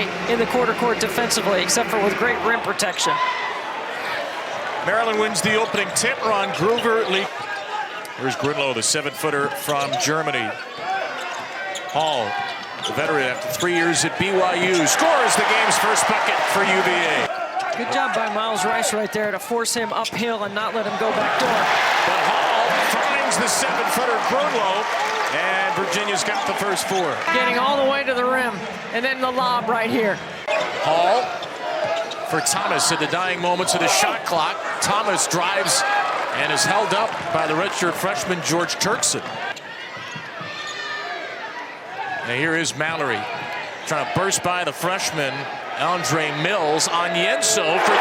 play in the quarter court defensively, except for with great rim protection. Maryland wins the opening tip. Ron Groover lead. Here's Grunloh, the 7-footer from Germany. Hall, the veteran after 3 years at BYU, scores the game's first bucket for UVA. Good job by Miles Rice right there to force him uphill and not let him go back door. But Hall finds the 7-footer Grunloh, and Virginia's got the first 4. Getting all the way to the rim, and then the lob right here. Hall for Thomas at the dying moments of the shot clock. Thomas drives and is held up by the redshirt freshman George Turkson. Now here is Mallory trying to burst by the freshman Andre Mills on Yenso for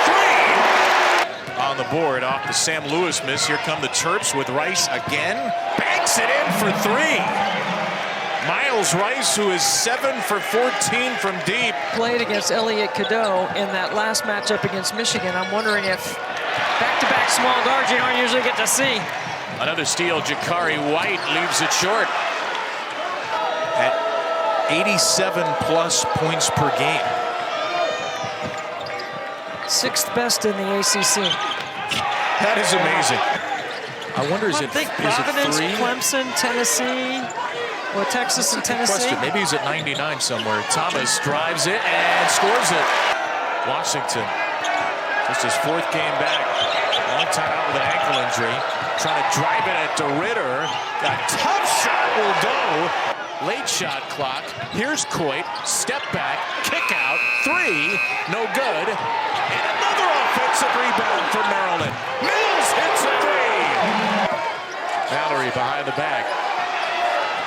3. On the board off the Sam Lewis miss. Here come the Terps with Rice again. Banks it in for 3. Miles Rice, who is 7 for 14 from deep. Played against Elliot Cadeau in that last matchup against Michigan. I'm wondering if back-to-back small guards you don't usually get to see. Another steal. Jacari White leaves it short. At 87+ points per game. 6th best in the ACC. That is amazing. I wonder, is it 3? Providence, Clemson, Tennessee, or Texas and Tennessee? Maybe he's at 99 somewhere. Thomas drives it and scores it. Washington, just his 4th game back. Long time out with an ankle injury. Trying to drive it at DeRitter. A tough shot will go. Late shot clock. Here's Coit. Step back. Kick out. 3. No good. And another offensive rebound for Maryland. Mills hits a 3. Mallory behind the back.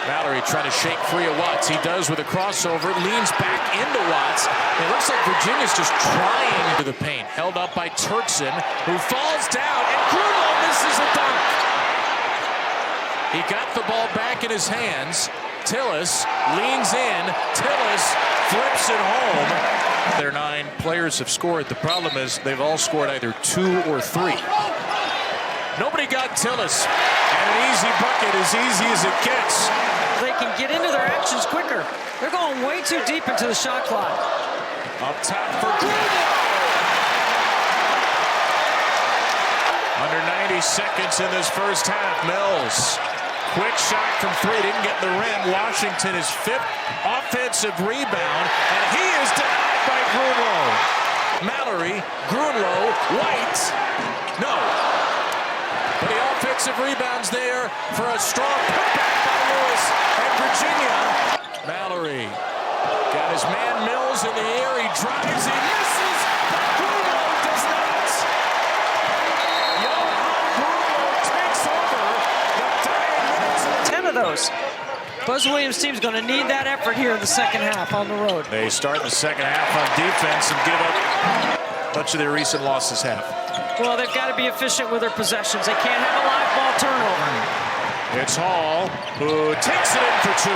Mallory trying to shake free of Watts. He does with a crossover. Leans back into Watts. It looks like Virginia's just trying to the paint. Held up by Turkson, who falls down. And Grunloh misses a dunk. He got the ball back in his hands. Tillis leans in. Tillis flips it home. Their 9 players have scored. The problem is they've all scored either 2 or 3. Nobody got Tillis. And an easy bucket, as easy as it gets. They can get into their actions quicker. They're going way too deep into the shot clock. Up top for Grunloh. Under 90 seconds in this first half. Mills. Quick shot from 3, didn't get the rim. Washington is 5th offensive rebound, and he is denied by Grunloh. Mallory, Grunloh, White. No. But the offensive rebounds there for a strong putback by Lewis and Virginia. Mallory got his man Mills in the air. He drives, he misses, but Grunloh does not. Johann Grunloh takes over the dying minutes. 10 of those. Buzz Williams' team's going to need that effort here in the second half on the road. They start the second half on defense and give up much of their recent losses have. Well, they've got to be efficient with their possessions. They can't have a live ball turnover. It's Hall, who takes it in for 2.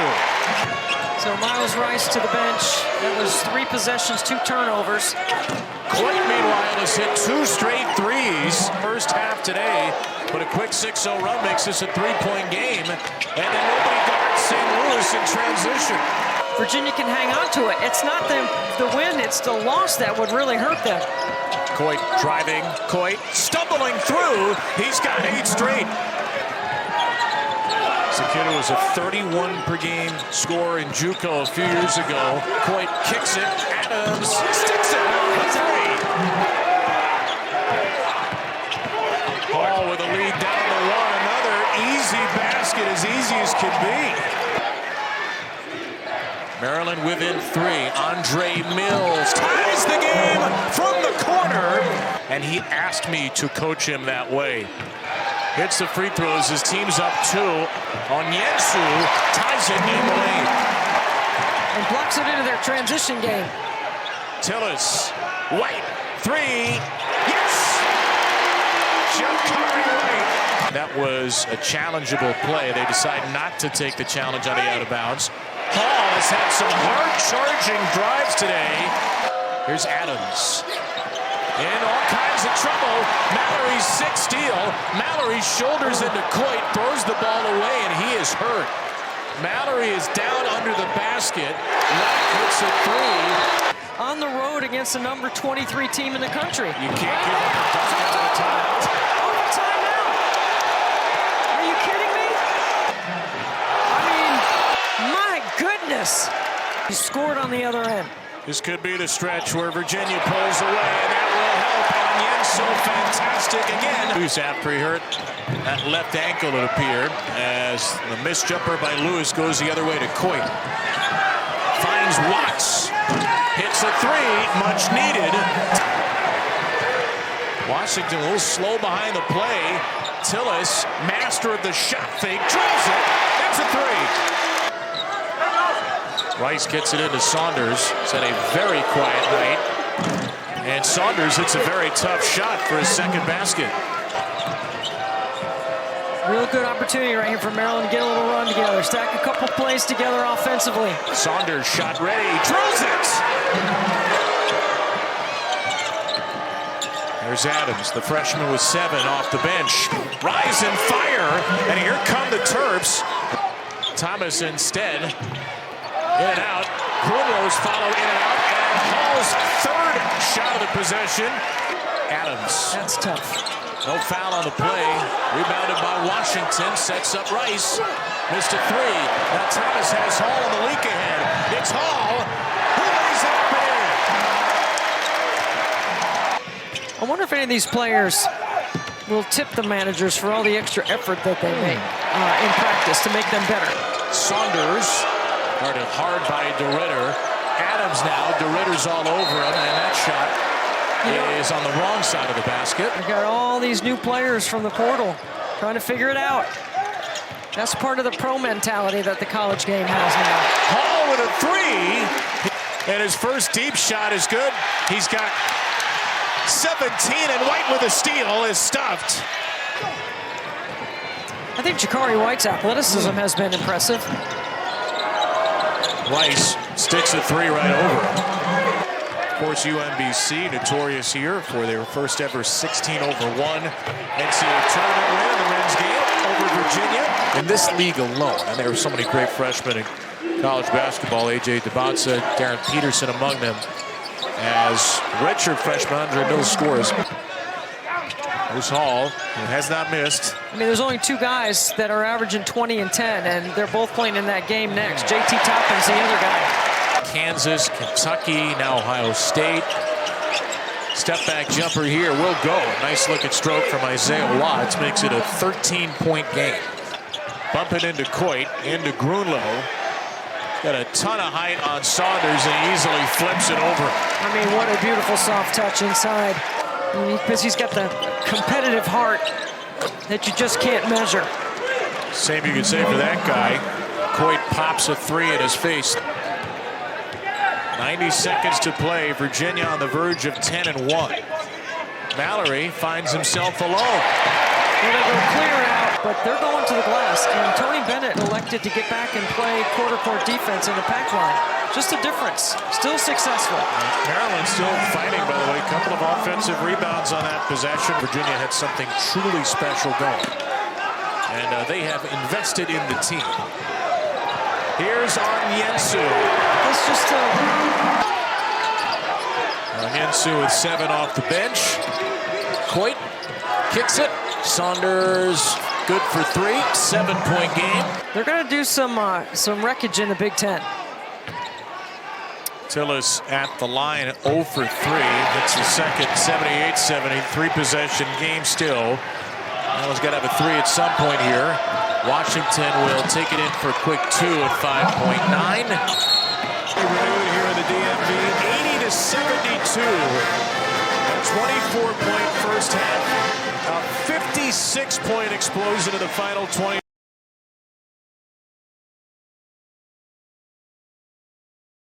So Miles Rice to the bench. That was 3 possessions, 2 turnovers. Coit, meanwhile, has hit 2 straight 3s first half today, but a quick 6-0 run makes this a 3-point game, and then nobody guards St. Louis in transition. Virginia can hang on to it. It's not the win, it's the loss that would really hurt them. Coit driving, Coit stumbling through. He's got 8 straight. Sakita was a 31 per game scorer in JUCO a few years ago. Coit kicks it. Adams sticks it for 3. Hall with a lead down to 1. Another easy basket, as easy as can be. Maryland within 3. Andre Mills ties the game from the corner. And he asked me to coach him that way. Hits the free throws. His team's up 2. Onyensu ties it in the lane. And blocks it into their transition game. Tillis. White. 3. Yes! Jacari White. That was a challengeable play. They decide not to take the challenge on the out of bounds. Hall has had some hard charging drives today. Here's Adams. In all kinds of trouble. Mallory's 6th steal. Mallory shoulders into Coit, throws the ball away, and he is hurt. Mallory is down under the basket. Left hits a 3. on the road against the number 23 team in the country. You can't give up a dunk out of a timeout. Oh, a timeout! Are you kidding me? I mean, my goodness. He scored on the other end. This could be the stretch where Virginia pulls away, and that will help. And Yensu, fantastic again. Lewis after he hurt that left ankle, it appeared, as the missed jumper by Lewis goes the other way to Coit. Finds Watts. Hits a three, much needed. Washington a little slow behind the play. Tillis, master of the shot fake, drills it. That's a three. Rice gets it into Saunders. It's had a very quiet night. And Saunders hits a very tough shot for his second basket. Real good opportunity right here for Maryland to get a little run together. Stack a couple plays together offensively. Saunders shot ready. Drills it! There's Adams, the freshman with 7 off the bench. Rise and fire. And here come the Terps. Thomas instead. In and out. Grunloh's follow in and out. And Hall's third shot of the possession. Adams. That's tough. No foul on the play. Rebounded by Washington. Sets up Rice. Missed a three. Now Thomas has Hall on the leak ahead. It's Hall. Who lays it up in? I wonder if any of these players will tip the managers for all the extra effort that they make in practice to make them better. Saunders. Guarded hard by DeRitter. Adams now. DeRitter's all over him, and that shot is on the wrong side of the basket. We got all these new players from the portal trying to figure it out. That's part of the pro mentality that the college game has now. Hall with a three, and his first deep shot is good. He's got 17, and White with a steal is stuffed. I think Jacari White's athleticism has been impressive. Rice sticks a three right over. Of course, UMBC notorious here for their first ever 16-1 NCAA tournament win in the men's game over Virginia. In this league alone, and there are so many great freshmen in college basketball, A.J. DeBonsa, Darren Peterson among them, as redshirt freshman under no scores. There's Hall, who has not missed. I mean, there's only 2 guys that are averaging 20 and 10, and they're both playing in that game next. J.T. Toppin's the other guy. Kansas, Kentucky, now Ohio State. Step back jumper here will go. Nice looking stroke from Isaiah Watts. Makes it a 13-point game. Bump it into Coit, into Grunloh. Got a ton of height on Saunders, and he easily flips it over. I mean, what a beautiful soft touch inside. Because he's got the competitive heart that you just can't measure. Same you could say for that guy. Coit pops a three in his face. 90 seconds to play. Virginia on the verge of 10-1. Mallory finds himself alone. Well, they go clear out, but they're going to the glass. And Tony Bennett elected to get back and play quarter-court defense in the pack line. Just a difference. Still successful. Maryland still fighting, by the way. A couple of offensive rebounds on that possession. Virginia had something truly special going. And they have invested in the team. Here's Yensu. It's just Yensu with 7 off the bench. Coit kicks it. Saunders good for 3. 7-point game. They're going to do some wreckage in the Big Ten. Tillis at the line, 0 for 3. That's the second 78-70, 3-possession game still. Maryland's got to have a 3 at some point here. Washington will take it in for a quick 2 at 5.9. Renewed here in the DMV, 80-72. A 24-point first half, a 56-point explosion in the final 20.